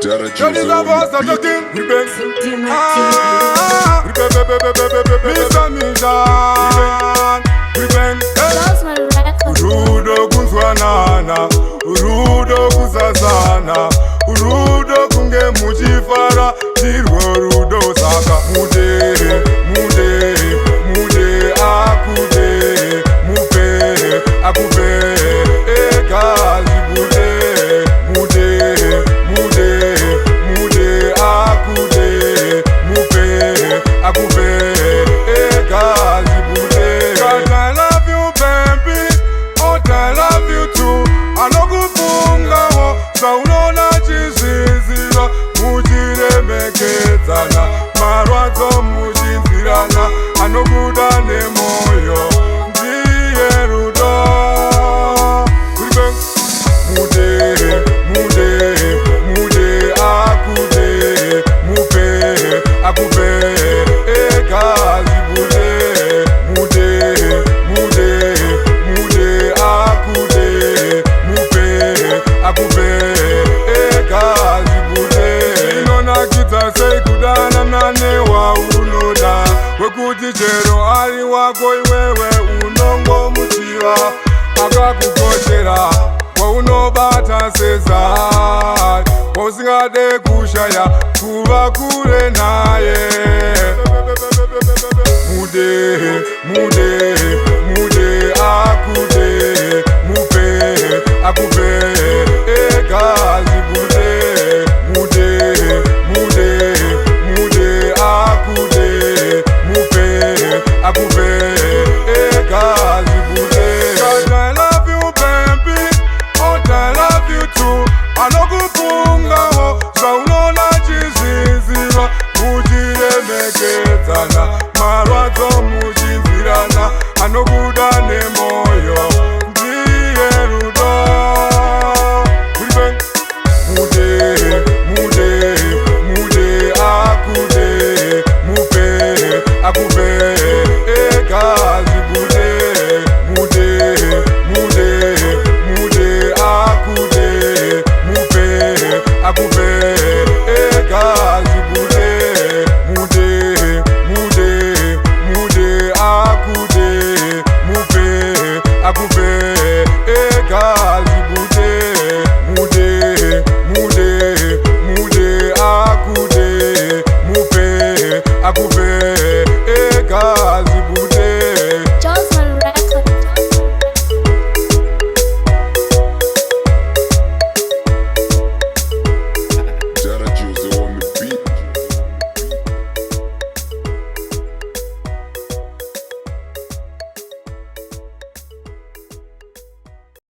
Johnny's a boss of the king. We bang. Mr. Mission. We bang. Urudo kunzwanana, urudo kuzazana, urudo kunge muchifara, dirwo rudo saka. Mude, mude, mude, akude, mupe, akupe, ekazi bude. Mude, mude, mude, akude, mupe, akupe, ekazi bude. God, I love you, baby. I love you too. Anokufunga wo saunona chisizira muchiremekedzana marwadzo muchinzirana anobuda nemoyo ndiye rudo. Mude, mude, mude, akude, mupe, akupe, ekazi bude. Mude, mude, mude, akude, mupe, akupe, ekazi bude. Inonakidza sei kudana nane waunoda, wekuti chero ari wako iwewe unongomutsiva, akakukoshera kwaunobata sezai, kwausingade kushaya kuva kure naye. Mude, mude, mude, akude, mupe, akupe, eka.